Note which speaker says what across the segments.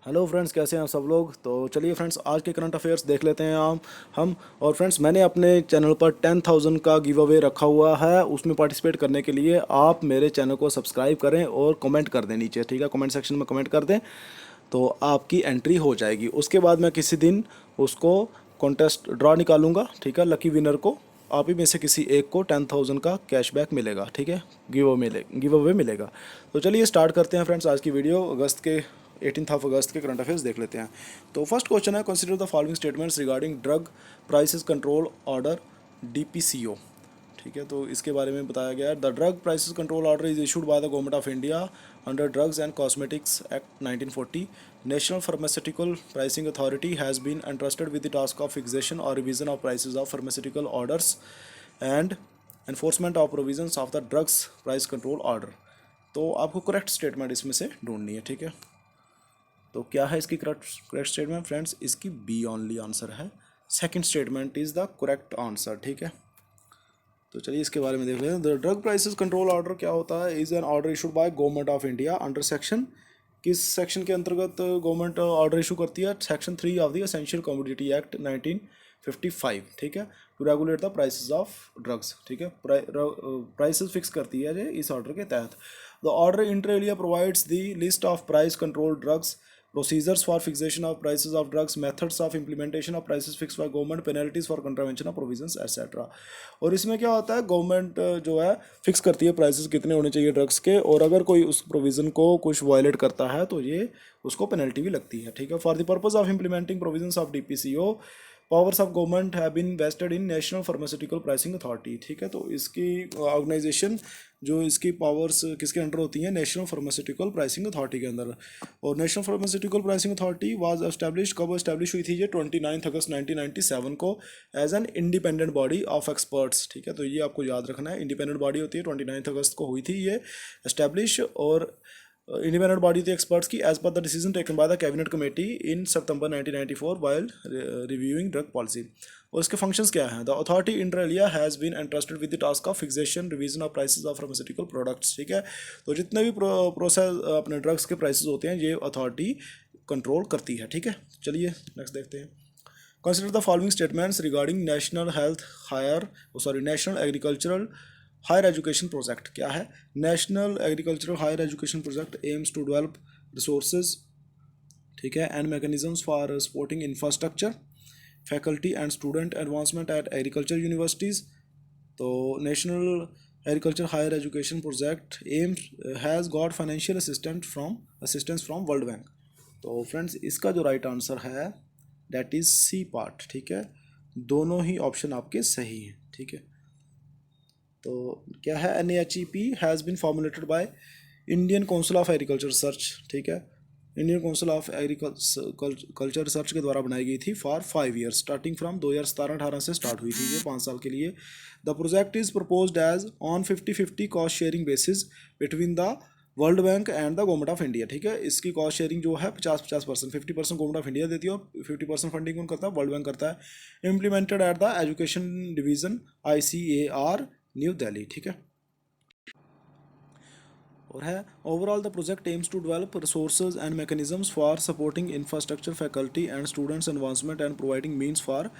Speaker 1: Hello friends, कैसे हैं आप सब लोग। तो चलिए फ्रेंड्स, आज के करंट अफेयर्स देख लेते हैं हम। और फ्रेंड्स, मैंने अपने चैनल पर 10,000 का गिव अवे रखा हुआ है। उसमें पार्टिसिपेट करने के लिए आप मेरे चैनल को सब्सक्राइब करें और कमेंट कर दें नीचे, ठीक है। कमेंट सेक्शन में कमेंट कर दें तो आपकी एंट्री हो जाएगी। उसके बाद मैं किसी दिन उसको कॉन्टेस्ट ड्रा निकालूंगा, ठीक है। लकी विनर को आप ही में से किसी एक को 10,000 का कैशबैक मिलेगा, ठीक है। गिव अवे मिलेगा। तो चलिए स्टार्ट करते हैं फ्रेंड्स आज की वीडियो। 18 अगस्त के करंट अफेयर्स देख लेते हैं। तो फर्स्ट क्वेश्चन है, consider the following statements regarding drug prices control order DPCO. ठीक है, तो इसके बारे में बताया गया है। The drug prices control order is issued by the government of India under drugs and cosmetics act 1940। National pharmaceutical pricing authority has been entrusted with the task of fixation or revision of prices of pharmaceutical orders and enforcement of provisions of the drugs price control order। तो आपको correct statement इसमें से ढूंढनी है, ठीक है। तो क्या है इसकी करेक्ट करेक्ट स्टेटमेंट फ्रेंड्स? इसकी बी ओनली आंसर है। Second statement is the correct answer, ठीक है। तो चलिए इसके बारे में देख लेते हैं। The drug prices control order क्या होता है? Is an order issued by government of India under section, किस सेक्शन के अंतर्गत गवर्नमेंट ऑर्डर इशू करती है? Section 3 of the essential commodity act 1955, ठीक है। To regulate the prices of drugs, ठीक है। प्राइसेस फिक्स करती है इस ऑर्डर के तहत। The order inter alia provides the list of price control drugs, procedures for fixation of prices of drugs, methods of implementation of prices fixed by government, penalties for contravention of provisions etc। और इसमें क्या होता है, government जो है fix करती है prices कितने होने चाहिए ड्रग्स के, और अगर कोई उस प्रोविज़न को कुछ वायलेट करता है तो ये उसको पेनल्टी भी लगती है, ठीक है। For the purpose of implementing provisions of DPCO, powers of government have been vested in national pharmaceutical pricing authority, ठीक है। तो इसकी ऑर्गेनाइजेशन जो इसकी पावर्स किसके अंडर होती हैं? नेशनल फार्मास्यूटिकल प्राइसिंग अथॉरिटी के अंदर। और national pharmaceutical pricing authority was establish, कब एस्टैब्लिश हुई थी? ये 29 अगस्त 1997 को as an independent body of experts, ठीक है। तो ये आपको याद रखना है, इंडिपेंडेंट बॉडी होती है। 29 अगस्त को हुई थी ये एस्टैब्लिश, और इंडिपेंडेंट बॉडी थी एक्सपर्ट्स की, as per the decision taken by the cabinet committee in September 1994 while reviewing drug policy. और इसके फंक्शंस क्या हैं? The authority inter alia has been entrusted with the task of fixation revision of prices of pharmaceutical products, ठीक है। तो जितने भी process अपने ड्रग्स के प्राइसेस होते हैं ये अथॉरिटी कंट्रोल करती है, ठीक है। चलिए नेक्स्ट देखते हैं। Consider the following statements regarding national health higher national agricultural higher education project. क्या है? National agricultural higher education project aims to develop resources, ठीक है, and mechanisms for supporting infrastructure, faculty and student advancement at agriculture universities. तो national agriculture higher education project aims has got financial assistance from World Bank. तो friends, इसका जो right answer है that is C part, ठीक है। दोनों ही option आपके सही हैं, ठीक है। तो क्या है? NAHEP has been formulated by Indian Council of Agriculture Research, ठीक है। Indian Council of Agriculture Research के द्वारा बनाई गई थी फॉर 5 ईयर्स, स्टार्टिंग फ्रॉम 2017-18 से स्टार्ट हुई थी ये 5 साल के लिए। The project is proposed as on 50-50 cost sharing basis between the World Bank and the government of India, ठीक है। इसकी कॉस्ट शेयरिंग जो है 50-50%, 50% गवर्नमेंट ऑफ इंडिया देती है और 50% फंडिंग कौन करता है? वर्ल्ड बैंक करता है। Implemented at the education division ICAR New Delhi, ठीक है। और है overall the project aims to develop resources and mechanisms for supporting infrastructure, faculty and students advancement and providing means for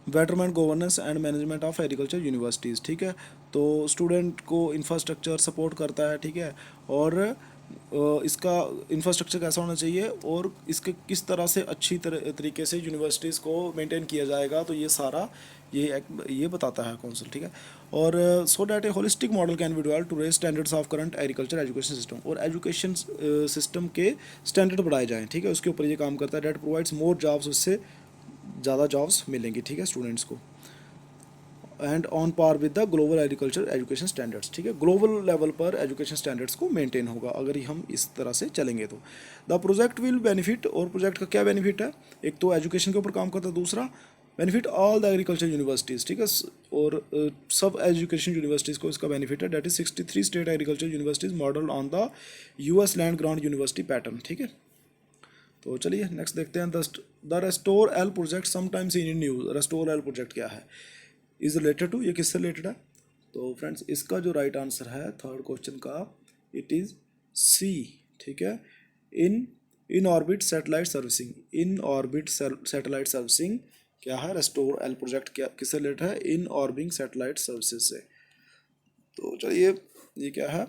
Speaker 1: betterment governance and management of agriculture universities, ठीक है। तो student को infrastructure support करता है, ठीक है। और इसका इंफ्रास्ट्रक्चर कैसा होना चाहिए और इसके किस तरह से अच्छी तरीके से यूनिवर्सिटीज़ को मेंटेन किया जाएगा, तो ये सारा ये बताता है कौंसिल, ठीक है। और so that a holistic model can be developed to raise standards of current agriculture education system, और एजुकेशन सिस्टम के स्टैंडर्ड बढ़ाए जाएँ, ठीक है। उसके ऊपर ये काम करता है। डैट प्रोवाइड्स मोर जॉब्स, उससे ज़्यादा जॉब्स मिलेंगी, ठीक है, स्टूडेंट्स को। And on par with the global agriculture education standards, ठीक है। ग्लोबल लेवल पर एजुकेशन स्टैंडर्ड्स को मेंटेन होगा अगर हम इस तरह से चलेंगे तो। द प्रोजेक्ट विल बेनिफिट, और प्रोजेक्ट का क्या बेनिफिट है? एक तो एजुकेशन के ऊपर काम करता है, दूसरा benefit all the agriculture universities, ठीक है। और सब एजुकेशन यूनिवर्सिटीज़ को इसका बेनिफिट है। That is 63 state agriculture universities model on the US land grant university pattern, ठीक है। तो चलिए नेक्स्ट देखते हैं। The Restore L project sometimes in news. Restore L project क्या है? इज रिलेटेड टू, ये किससे रिलेटेड है? तो फ्रेंड्स, इसका जो राइट आंसर है थर्ड क्वेश्चन का, इट इज़ सी, ठीक है। In in orbit satellite servicing, in orbit satellite servicing क्या है, रेस्टोर एल प्रोजेक्ट क्या किससे रिलेटेड है, इन ऑर्बिंग सैटेलाइट सर्विसेज से। तो चलिए ये क्या है,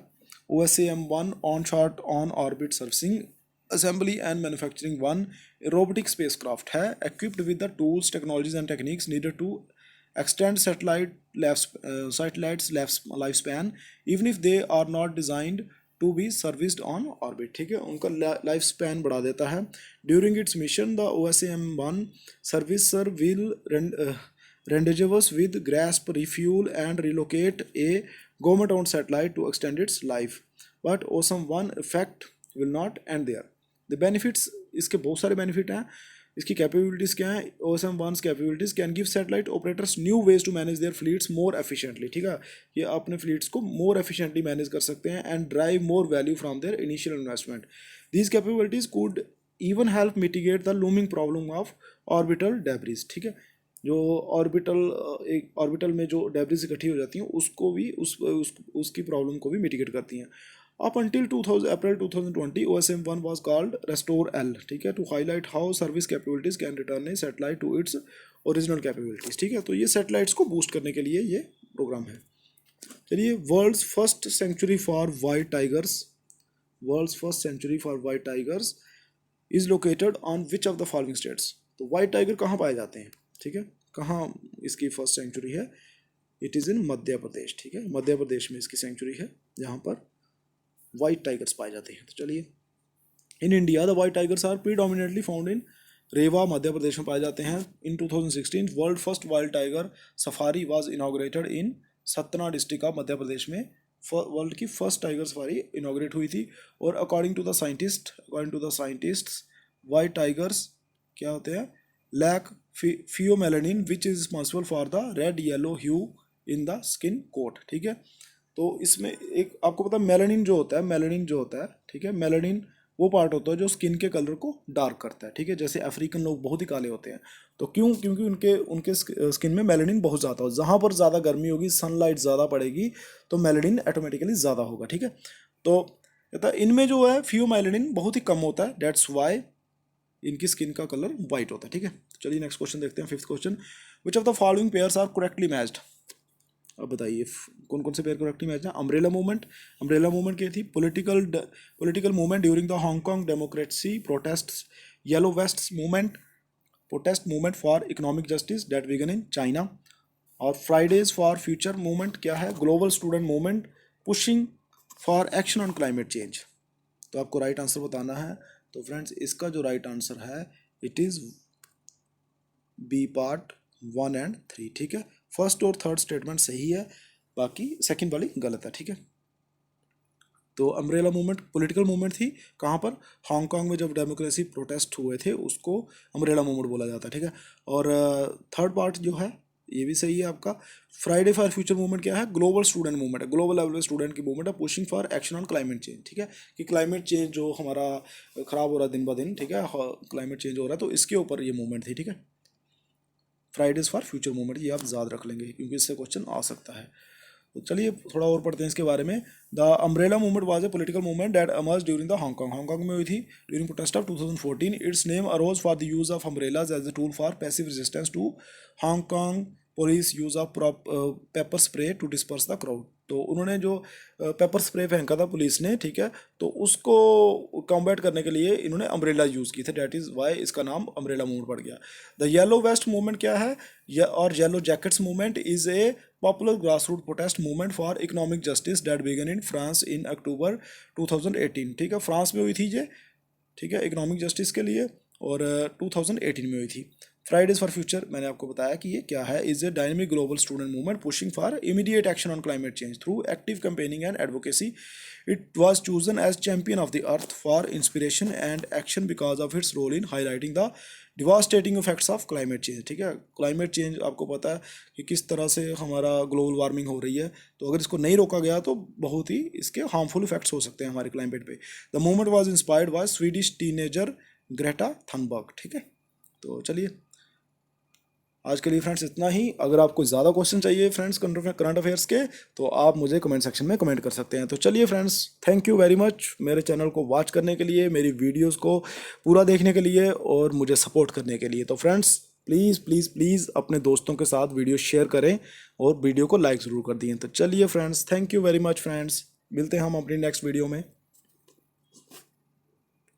Speaker 1: OSAM-1 on shot on orbit servicing assembly and manufacturing one robotic spacecraft है, equipped with the tools, technologies and techniques needed to extend satellites lifespan even if they are not designed to be serviced on orbit। ठीक है, उनका life span बढ़ा देता है। During its mission the OSAM-1 servicer will rendezvous with grasp, refuel and relocate a government-owned satellite to extend its life, but OSAM-1 effect will not end there। the benefits, इसके बहुत सारे benefit हैं। इसकी capabilities क्या है, OSAM-1's capabilities can give satellite operators new ways to manage their fleets more efficiently. ठीक है, ये अपने फ्लीट्स को मोर एफिशिएंटली मैनेज कर सकते हैं and drive more value from their initial investment. These capabilities could even help mitigate the looming problem of orbital debris. ठीक है, जो एक ऑर्बिटल में जो डेब्रिज इकट्ठी हो जाती हैं उसको भी उसकी प्रॉब्लम को भी मिटिगेट करती हैं। Up until April 2020 OSAM-1 was called Restore L। ठीक है, to highlight how service capabilities can return a satellite to its original capabilities. ठीक है, तो ये सैटेलाइट्स को बूस्ट करने के लिए ये प्रोग्राम है। चलिए, world's first sanctuary for white tigers, world's first sanctuary for white tigers is located on which of the following states. तो वाइट टाइगर कहाँ पाए जाते हैं, ठीक है, कहाँ इसकी फर्स्ट सेंचुरी है, it is in Madhya Pradesh. ठीक है, मध्य प्रदेश में इसकी सेंचुरी है जहाँ पर वाइट टाइगर्स पाए जाते हैं। तो चलिए, in India the white tigers are predominantly found in Rewa, Madhya Pradesh में पाए जाते हैं। In 2016 world first wild tiger safari was inaugurated in Satna district of Madhya Pradesh में। वर्ल्ड की फर्स्ट टाइगर सफारी इनॉग्रेट हुई थी। और according to the scientists white tigers क्या होते हैं, lack pheomelanin which is responsible for the red yellow hue in the skin coat. ठीक है, तो इसमें एक आपको पता है मेलानिन जो होता है, ठीक है, मेलानिन वो पार्ट होता है जो स्किन के कलर को डार्क करता है। ठीक है, जैसे अफ्रीकन लोग बहुत ही काले होते हैं, तो क्योंकि उनके स्किन में मेलानिन बहुत ज़्यादा हो, जहाँ पर ज़्यादा गर्मी होगी, सनलाइट ज़्यादा पड़ेगी, तो मेलानिन ऑटोमेटिकली ज़्यादा होगा। ठीक है, तो कहता है इनमें जो है फियोमेलानिन बहुत ही कम होता है, डेट्स वाई इनकी स्किन का कलर वाइट होता है। ठीक है, चलिए नेक्स्ट क्वेश्चन देखते हैं, fifth question, which of the following pairs are correctly matched. अब बताइए कौन कौन से पेयर करेक्टली मैच है। अम्ब्रेला मूवमेंट क्या थी, political movement during the Hong Kong democracy protests, yellow vest movement, protest movement for economic justice that began in China. और Fridays for Future movement क्या है, global student movement pushing for action on climate change. तो आपको right answer बताना है। तो friends, इसका जो राइट आंसर है it is B part 1 and 3। ठीक है, फर्स्ट और थर्ड स्टेटमेंट सही है, बाकी सेकंड वाली गलत है। ठीक है, तो अम्ब्रेला मूवमेंट पॉलिटिकल मूवमेंट थी, कहाँ पर, हांगकांग में जब डेमोक्रेसी प्रोटेस्ट हुए थे उसको अम्ब्रेला मूवमेंट बोला जाता है। ठीक है, और थर्ड पार्ट जो है ये भी सही है आपका। फ्राइडे फॉर फ्यूचर मूवमेंट क्या है, ग्लोबल स्टूडेंट मूवमेंट है, ग्लोबल लेवल स्टूडेंट की मूवमेंट है, pushing for action on climate change. ठीक है, कि क्लाइमेट चेंज जो हमारा ख़राब हो रहा है दिन ब दिन, ठीक है, क्लाइमेट चेंज हो रहा है, तो इसके ऊपर ये मूवमेंट थी। ठीक है, फ्राइडेज फॉर फ्यूचर मूवमेंट, ये आप याद रख लेंगे क्योंकि इससे क्वेश्चन आ सकता है। तो चलिए थोड़ा और पढ़ते हैं इसके बारे में। The umbrella movement was a political movement that emerged during the Hong Kong में हुई थी during protest of 2014। Its name arose for the use of umbrellas as a tool for passive resistance to Hong Kong police use of pepper spray to disperse the crowd. तो उन्होंने जो paper spray फेंका था police ने, ठीक है, तो उसको कॉम्बैट करने के लिए इन्होंने अम्ब्रेला यूज़ की थे, डैट इज़ वाई इसका नाम अम्ब्रेला मूवमेंट पड़ गया। द येलो वेस्ट मूवमेंट क्या है, और yellow jackets movement is a popular grass root protest movement for economic justice that began in France in October 2018। ठीक है, फ्रांस में हुई थी ये, ठीक है, इकोनॉमिक जस्टिस के लिए, और 2018 में हुई थी। फ्राइडेज फॉर फ्यूचर मैंने आपको बताया कि ये क्या है, is a dynamic global student movement pushing for immediate action on climate change through active campaigning and advocacy. It was chosen as champion of the earth for inspiration and action because of its role in highlighting the devastating effects of climate change. ठीक है, climate change आपको पता है कि किस तरह से हमारा ग्लोबल वार्मिंग हो रही है, तो अगर इसको नहीं रोका गया तो बहुत ही इसके हार्मफुल इफेक्ट्स हो सकते हैं हमारे क्लाइमेट पे। The movement was inspired by Swedish teenager Greta Thunberg. ठीक है, तो चलिए आज के लिए फ्रेंड्स इतना ही। अगर आपको ज़्यादा क्वेश्चन चाहिए फ्रेंड्स करंट अफेयर्स के, तो आप मुझे कमेंट सेक्शन में कमेंट कर सकते हैं। तो चलिए friends, thank you very much मेरे चैनल को वॉच करने के लिए, मेरी वीडियोस को पूरा देखने के लिए और मुझे सपोर्ट करने के लिए। तो फ्रेंड्स प्लीज़ प्लीज़ प्लीज़ अपने दोस्तों के साथ वीडियो शेयर करें और वीडियो को लाइक ज़रूर कर दिए। तो चलिए friends, thank you very much friends, मिलते हैं हम अपनी नेक्स्ट वीडियो में।